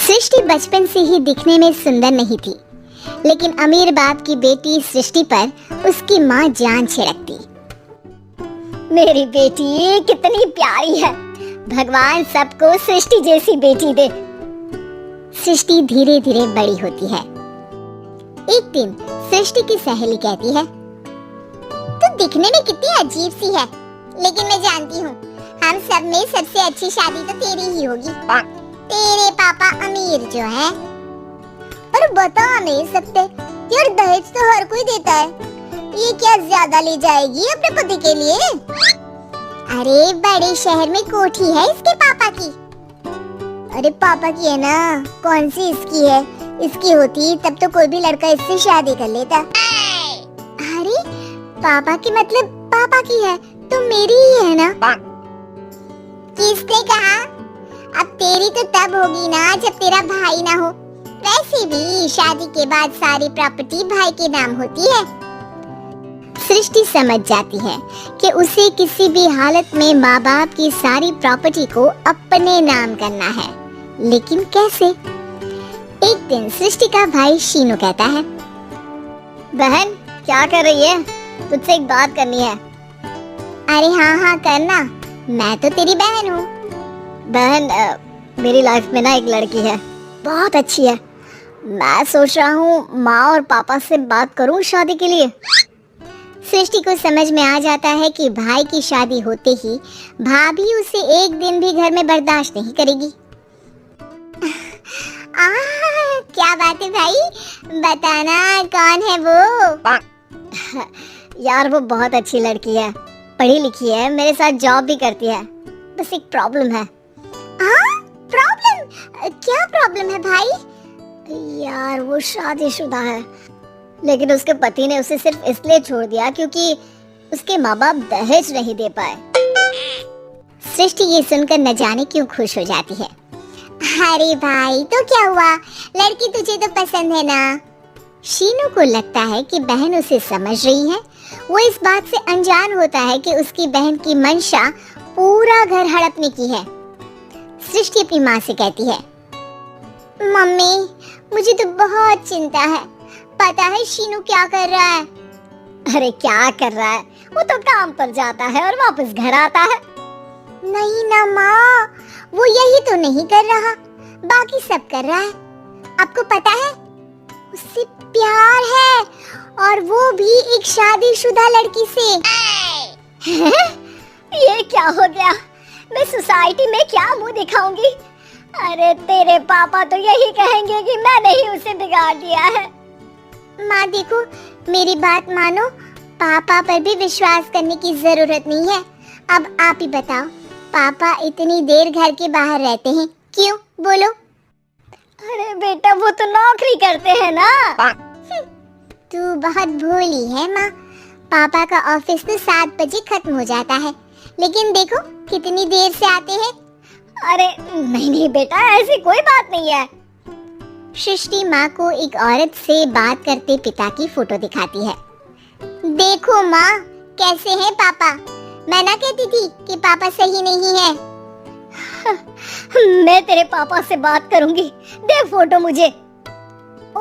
सृष्टि बचपन से ही दिखने में सुंदर नहीं थी, लेकिन अमीर बाप की बेटी सृष्टि पर उसकी माँ जान छिड़कती। मेरी बेटी कितनी प्यारी है, भगवान सबको सृष्टि जैसी बेटी दे। सृष्टि धीरे धीरे बड़ी होती है। एक दिन सृष्टि की सहेली कहती है, तू दिखने में कितनी अजीब सी है, लेकिन मैं जानती हूँ हम सब में सबसे अच्छी शादी तो तेरी ही होगी। तेरे पापा अमीर जो है, और बता नहीं सकते यार, दहेज तो हर कोई देता है, ये क्या ज्यादा ले जाएगी अपने पति के लिए? अरे बड़े शहर में कोठी है इसके पापा की। अरे पापा की है ना, कौन सी इसकी है? इसकी होती तब तो कोई भी लड़का इससे शादी कर लेता। अरे पापा की मतलब पापा की है तो मेरी ही है ना? किसने कहा? अब तेरी तो तब होगी ना जब तेरा भाई ना हो। वैसे भी शादी के बाद सारी प्रॉपर्टी भाई के नाम होती है। सृष्टि समझ जाती है कि उसे किसी भी हालत में माँ बाप की सारी प्रॉपर्टी को अपने नाम करना है, लेकिन कैसे? एक दिन सृष्टि का भाई शीनू कहता है, बहन क्या कर रही है? तुझसे एक बात करनी है। अरे हाँ करना, मैं तो तेरी बहन हूँ। बहन मेरी लाइफ में ना एक लड़की है, बहुत अच्छी है। मैं सोच रहा हूँ माँ और पापा से बात करूँ शादी के लिए। सृष्टि को समझ में आ जाता है कि भाई की शादी होते ही भाभी उसे एक दिन भी घर में बर्दाश्त नहीं करेगी। क्या बात है भाई, बताना कौन है वो? यार वो बहुत अच्छी लड़की है, पढ़ी लिखी है, मेरे साथ जॉब भी करती है, बस एक प्रॉब्लम है। प्रॉब्लम? क्या प्रॉब्लम है भाई? यार वो शादीशुदा है, लेकिन उसके पति ने उसे सिर्फ इसलिए छोड़ दिया क्योंकि उसके माँ बाप दहेज नहीं दे पाए। सृष्टि ये सुनकर न जाने क्यों खुश हो जाती है। अरे भाई तो क्या हुआ, लड़की तुझे तो पसंद है ना? शीनू को लगता है कि बहन उसे समझ रही है। वो इस बात से अनजान होता है कि उसकी बहन की मंशा पूरा घर हड़पने की है। सृष्टि अपनी माँ से कहती है, मम्मी मुझे तो बहुत चिंता है, पता है शीनू क्या कर रहा है? अरे क्या कर रहा है, वो तो काम पर जाता है और वापस घर आता है। नहीं ना माँ, वो यही तो नहीं कर रहा, बाकी सब कर रहा है। आपको पता है उससे प्यार है, और वो भी एक शादीशुदा लड़की से। ये क्या हो गया, मैं सोसाइटी में क्या मुंह दिखाऊंगी? अरे तेरे पापा तो यही कहेंगे कि मैंने ही उसे बिगाड़ दिया है। माँ देखो, मेरी बात मानो, पापा पर भी विश्वास करने की जरूरत नहीं है। अब आप ही बताओ, पापा इतनी देर घर के बाहर रहते हैं क्यों? बोलो। अरे बेटा वो तो नौकरी करते हैं ना। तू बहुत भोली है माँ, पापा का ऑफिस तो 7 बजे खत्म हो जाता है, लेकिन देखो कितनी देर से आते हैं। अरे नहीं बेटा, ऐसी कोई बात नहीं है। सृष्टि माँ को एक औरत से बात करते पिता की फोटो दिखाती है। देखो माँ कैसे हैं पापा, मैं ना कहती थी कि पापा सही नहीं है। मैं तेरे पापा से बात करूंगी, दे फोटो मुझे। ओ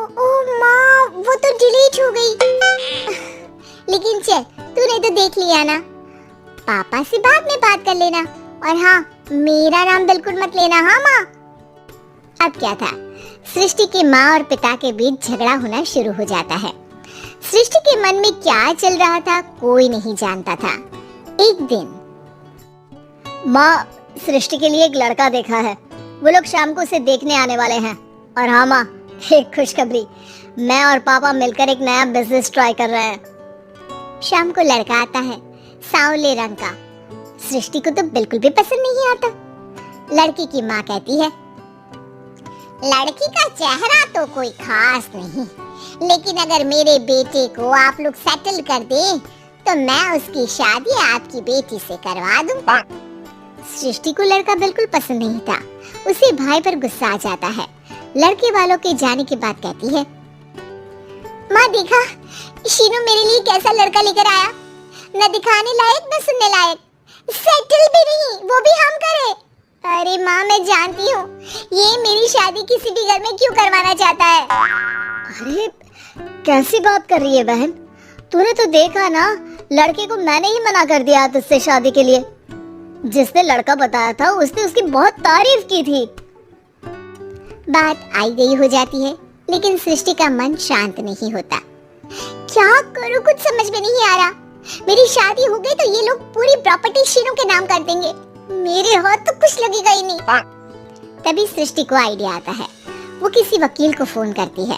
माँ वो तो डिलीट हो गई। लेकिन चल तूने तो देख लिया ना, पापा से बाद में बात कर लेना, और हाँ मेरा नाम बिल्कुल मत लेना। हाँ माँ। अब क्या था, सृष्टि के माँ और पिता के बीच झगड़ा होना शुरू हो जाता है। सृष्टि के मन में क्या चल रहा था कोई नहीं जानता था। एक दिन, माँ सृष्टि के लिए एक लड़का देखा है, वो लोग शाम को उसे देखने आने वाले हैं। और हाँ माँ, एक खुशखबरी, मैं और पापा मिलकर एक नया बिजनेस ट्राई कर रहे हैं। शाम को लड़का आता है, सांवले रंग का। सृष्टि को तो बिल्कुल भी पसंद नहीं आता। लड़की की माँ कहती है, लड़की का चेहरा तो कोई खास नहीं, लेकिन अगर मेरे बेटे को आप लोग सेटल कर दें तो मैं उसकी शादी आपकी बेटी से करवा दूं। सृष्टि को लड़का बिल्कुल पसंद नहीं था। उसे भाई पर गुस्सा आ जाता है। लड़के वालों के जाने के बाद कहती है, माँ देखा शीनू मेरे लिए कैसा लड़का लेकर आया, न दिखाने लायक न सुनने लायक, सेटल भी नहीं, वो भी हम करे। अरे माँ, मैं जानती हूँ ये मेरी शादी किसी भी घर में क्यों करवाना चाहता है। अरे कैसी बात कर रही है बहन, तूने तो देखा ना, लड़के को मैंने ही मना कर दिया तुझसे शादी के लिए। जिसने लड़का बताया था उसने उसकी बहुत तारीफ की थी। बात आई गई हो जाती है, लेकिन सृष्टि का मन शांत नहीं होता। क्या करूं, कुछ समझ में नहीं आ रहा। मेरी शादी हो गई तो ये लोग पूरी प्रॉपर्टी शीनू के नाम कर देंगे, मेरे हाथ तो कुछ लगेगा ही नहीं। तभी सृष्टि को आइडिया आता है। वो किसी वकील को फोन करती है।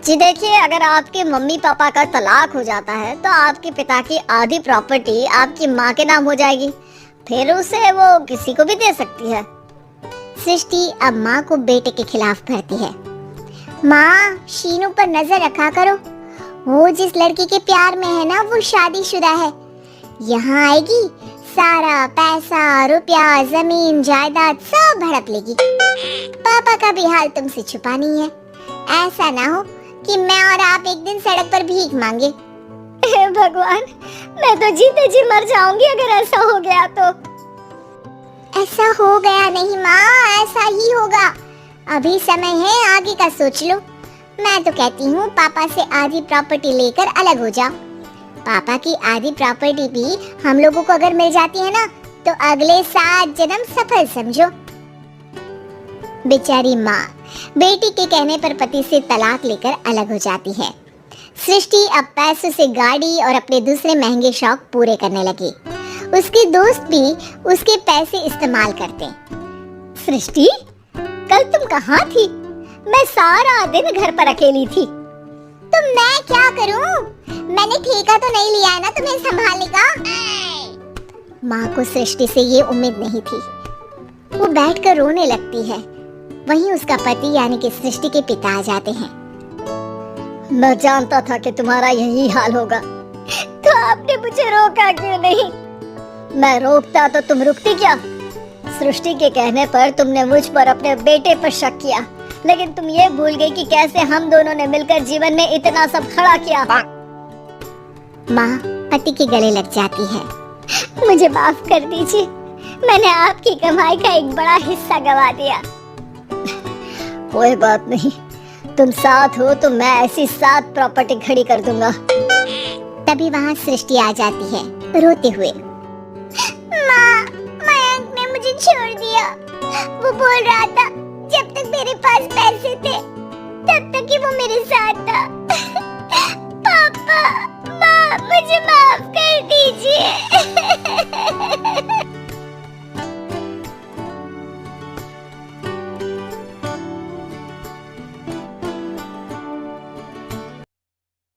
जी देखिए, अगर आपके मम्मी पापा का तलाक हो जाता है तो आपके पिता की आधी प्रॉपर्टी आपकी माँ के नाम हो जाएगी, फिर उसे वो किसी को भी दे सकती है। सृष्टि अब माँ को बेटे के खिलाफ भरती है। माँ, शीनू पर नजर रखा करो, वो जिस लड़की के प्यार में है ना वो शादीशुदा है। यहाँ आएगी, सारा पैसा रुपया जमीन जायदाद सब हड़प लेगी। पापा का भी हाल तुमसे छुपा नहीं है। ऐसा ना हो कि मैं और आप एक दिन सड़क पर भीख मांगे। हे भगवान, मैं तो जीते जी मर जाऊंगी अगर ऐसा हो गया तो। ऐसा हो गया नहीं माँ, ऐसा ही होगा। अभी समय है, आगे का सोच लो। मैं तो कहती हूँ पापा से आधी प्रॉपर्टी लेकर अलग हो जाओ। पापा की आधी प्रॉपर्टी भी हम लोगों को अगर मिल जाती है ना तो अगले 7 जन्म सफल समझो। बेचारी माँ बेटी के कहने पर पति से तलाक लेकर अलग हो जाती है। सृष्टि अब पैसों से गाड़ी और अपने दूसरे महंगे शौक पूरे करने लगी। उसके दोस्त भी उसके पैसे इस्तेमाल करते। सृष्टि, कल तुम कहाँ थी? मैं सारा दिन घर पर अकेली थी। तो मैं क्या करूं? मैंने ठेका तो नहीं लिया है ना तुम्हें संभालने का। माँ को सृष्टि से ये उम्मीद नहीं थी। वो बैठकर रोने लगती है। वहीं उसका पति यानी कि सृष्टि के पिता आ जाते हैं। मैं जानता था कि तुम्हारा यही हाल होगा, तो आपने मुझे रोका क्यों नहीं? मैं रोकता तो तुम रुकती क्या? सृष्टि के कहने पर तुमने मुझ पर अपने बेटे पर शक किया, लेकिन तुम ये भूल गई कि कैसे हम दोनों ने मिलकर जीवन में इतना सब खड़ा किया। माँ पति के गले लग जाती है। मुझे माफ कर दीजिए, मैंने आपकी कमाई का एक बड़ा हिस्सा गवा दिया। कोई बात नहीं, तुम साथ हो तो मैं ऐसी 7 प्रॉपर्टी खड़ी कर दूंगा। तभी वहाँ सृष्टि आ जाती है रोते हुए। माँ, मयंक ने मुझे छोड़ दिया। वो बोल रहा था जब तक मेरे पास पैसे थे तब तक ही वो मेरे साथ था। पापा, माँ, मुझे माफ कर दीजिए।